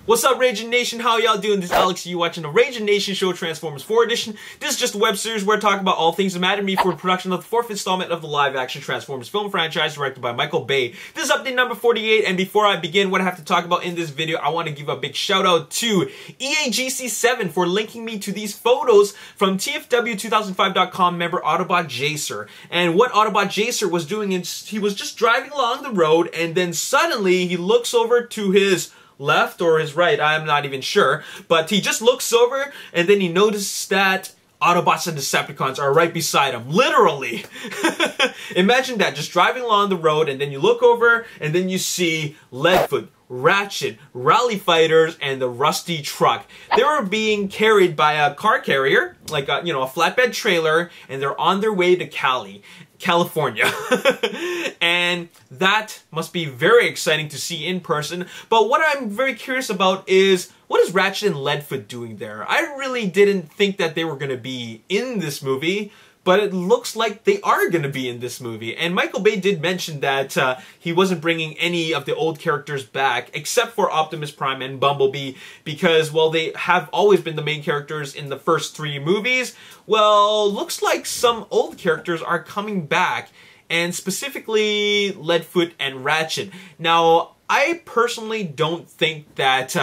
What's up, Ragin Nation? How y'all doing? This is Alex. You watching the Ragin Nation show Transformers 4 edition. This is just a web series where I talk about all things that matter to me for the production of the 4th installment of the live-action Transformers film franchise directed by Michael Bay. This is update number 48, and before I begin what I have to talk about in this video, I want to give a big shout out to EAGC7 for linking me to these photos from TF4 2005.com member Autobot Chaser. And what Autobot Chaser was doing is he was just driving along the road, and then suddenly he looks over to his left or his right, I'm not even sure, but he just looks over and then he notices that Autobots and Decepticons are right beside him, literally. Imagine that, just driving along the road and then you look over and then you see Leadfoot, Ratchet, Rally Fighters, and the Rusty truck. They were being carried by a car carrier, like a, a flatbed trailer, and they're on their way to California. And that must be very exciting to see in person. But what I'm very curious about is, what is Ratchet and Leadfoot doing there? I really didn't think that they were going to be in this movie, but it looks like they are going to be in this movie. And Michael Bay did mention that he wasn't bringing any of the old characters back, except for Optimus Prime and Bumblebee, because, well, they have always been the main characters in the first 3 movies. Well, looks like some old characters are coming back, and specifically Leadfoot and Ratchet. Now, I personally don't think that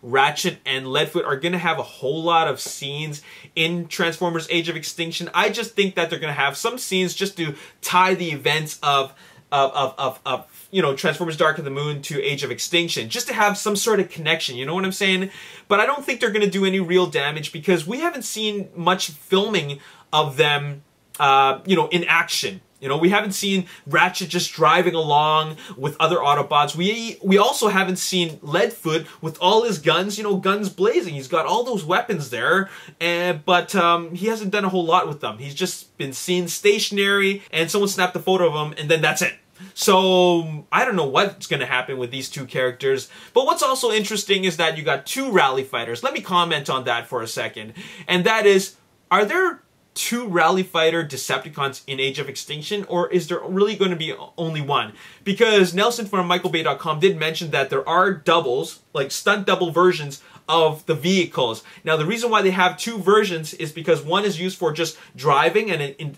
Ratchet and Leadfoot are going to have a whole lot of scenes in Transformers Age of Extinction. I just think that they're going to have some scenes just to tie the events of Transformers Dark of the Moon to Age of Extinction, just to have some sort of connection, you know what I'm saying? But I don't think they're going to do any real damage because we haven't seen much filming of them, in action. We haven't seen Ratchet just driving along with other Autobots. We also haven't seen Leadfoot with all his guns, guns blazing. He's got all those weapons there, but he hasn't done a whole lot with them. He's just been seen stationary, and someone snapped a photo of him, and then that's it. So, I don't know what's going to happen with these 2 characters. But what's also interesting is that you got 2 Rally Fighters. Let me comment on that for a second. And that is, are there 2 Rally Fighter Decepticons in Age of Extinction, or is there really going to be only 1? Because Nelson from MichaelBay.com did mention that there are doubles, like stunt double versions of the vehicles. Now, the reason why they have 2 versions is because one is used for just driving and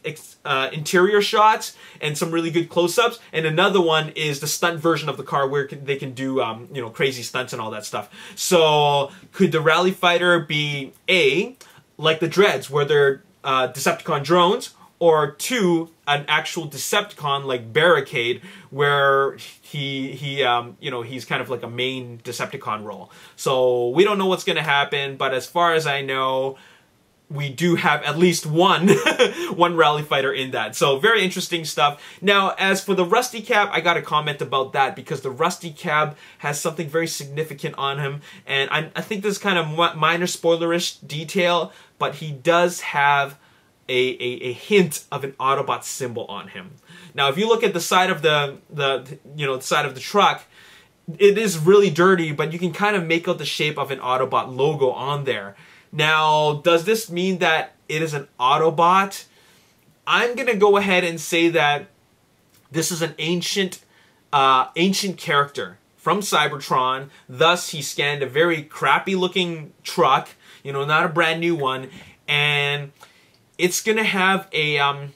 interior shots and some really good close-ups, and another one is the stunt version of the car where they can do crazy stunts and all that stuff. So, could the Rally Fighter be A, like the Dreads, where they're Decepticon drones, or 2, an actual Decepticon like Barricade, where he's kind of like a main Decepticon role. So we don't know what's going to happen, but as far as I know, we do have at least one Rally Fighter in that. So very interesting stuff. Now, as for the Rusty Cab, I got to comment about that because the Rusty Cab has something very significant on him, and I think this is kind of minor spoilerish detail, but he does have a hint of an Autobot symbol on him. Now, if you look at the side of the side of the truck, it is really dirty, but you can kind of make out the shape of an Autobot logo on there. Now, does this mean that it is an Autobot? I'm gonna go ahead and say that this is an ancient character from Cybertron. Thus, he scanned a very crappy-looking truck, not a brand new one, and it's gonna have kind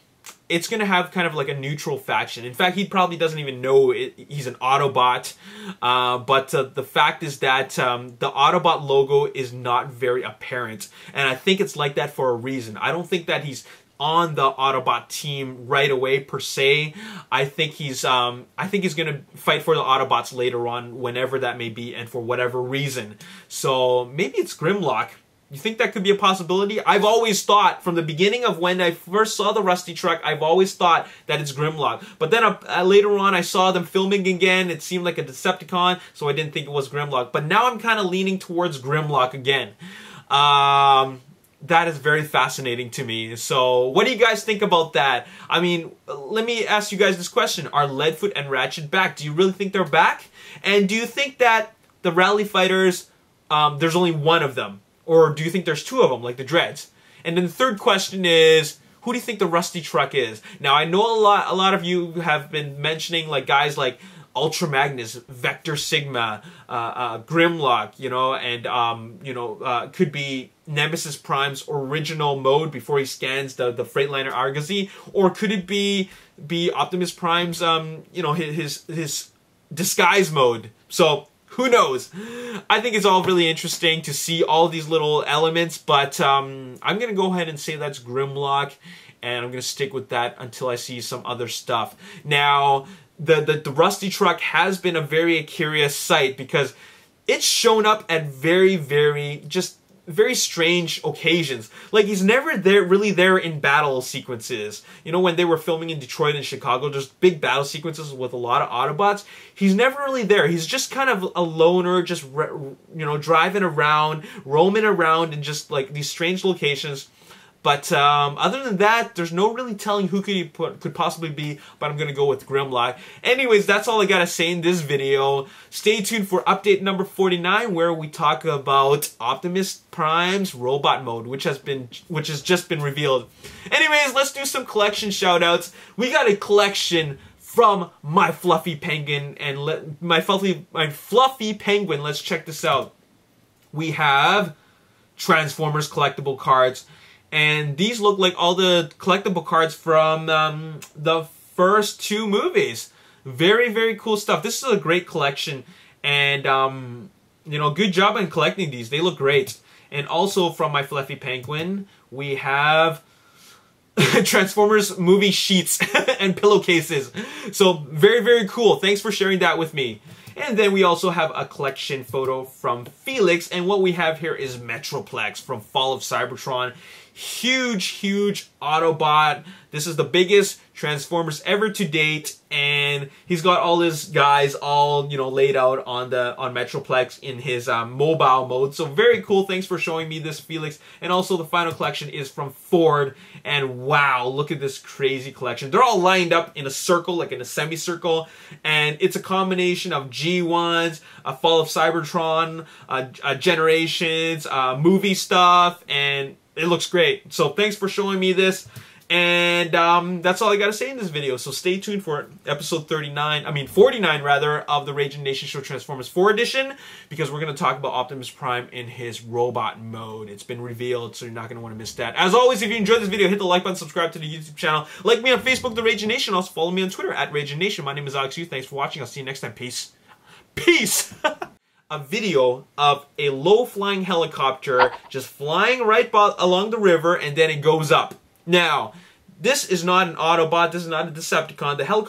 of like a neutral faction. In fact, he probably doesn't even know he's an Autobot. But the fact is that the Autobot logo is not very apparent, and I think it's like that for a reason. I don't think that he's on the Autobot team right away per se. I think he's gonna fight for the Autobots later on, whenever that may be, and for whatever reason. So maybe it's Grimlock. You think that could be a possibility? I've always thought, from the beginning of when I first saw the Rusty truck, I've always thought that it's Grimlock. But then later on, I saw them filming again. It seemed like a Decepticon, so I didn't think it was Grimlock. But now I'm kind of leaning towards Grimlock again. That is very fascinating to me. So, what do you guys think about that? I mean, let me ask you guys this question. Are Leadfoot and Ratchet back? Do you really think they're back? And do you think that the Rally Fighters, there's only 1 of them? Or do you think there's 2 of them, like the Dreads? And then the third question is, who do you think the Rusty truck is? Now, I know a lot of you have been mentioning, like, guys like Ultra Magnus, Vector Sigma, Grimlock, you know, and could be Nemesis Prime's original mode before he scans the Freightliner Argosy, or could it be Optimus Prime's you know, his disguise mode? So who knows? I think it's all really interesting to see all these little elements, but I'm gonna go ahead and say that's Grimlock, and I'm gonna stick with that until I see some other stuff. Now, the Rusty truck has been a very curious sight because it's shown up at very strange occasions. Like, he's never really there in battle sequences. You know, when they were filming in Detroit and Chicago, there's big battle sequences with a lot of Autobots. He's never really there. He's just kind of a loner, just, you know, driving around, roaming around in just, like, these strange locations. But other than that, there's no really telling who could possibly be, but I'm going to go with Grimlock. Anyways, that's all I got to say in this video. Stay tuned for update number 49, where we talk about Optimus Prime's robot mode, which has just been revealed. Anyways, let's do some collection shoutouts. We got a collection from my fluffy penguin, and my fluffy penguin. Let's check this out. We have Transformers collectible cards. And these look like all the collectible cards from the first 2 movies. Very cool stuff. This is a great collection. And, you know, good job on collecting these. They look great. And also from my fluffy penguin, we have Transformers movie sheets and pillowcases. So, very cool. Thanks for sharing that with me. And then we also have a collection photo from Felix. And what we have here is Metroplex from Fall of Cybertron. Huge Autobot. This is the biggest Transformers ever to date, and he's got all his guys all, you know, laid out on Metroplex in his mobile mode. So very cool. Thanks for showing me this, Felix. And also the final collection is from Ford, and wow, look at this crazy collection. They're all lined up in a circle, like in a semicircle, and it's a combination of G1s, a Fall of Cybertron, Generations, movie stuff, and it looks great. So thanks for showing me this. And that's all I got to say in this video. So stay tuned for episode 49 rather, of the Ragin Nation Show Transformers 4 edition, because we're going to talk about Optimus Prime in his robot mode. It's been revealed, so you're not going to want to miss that. As always, if you enjoyed this video, hit the like button, subscribe to the YouTube channel, like me on Facebook, The Ragin Nation. Also follow me on Twitter, @RaginNation. My name is Alex Yu. Thanks for watching. I'll see you next time. Peace. Peace! A video of a low-flying helicopter just flying right along the river, and then it goes up. Now, this is not an Autobot, this is not a Decepticon. The helicopter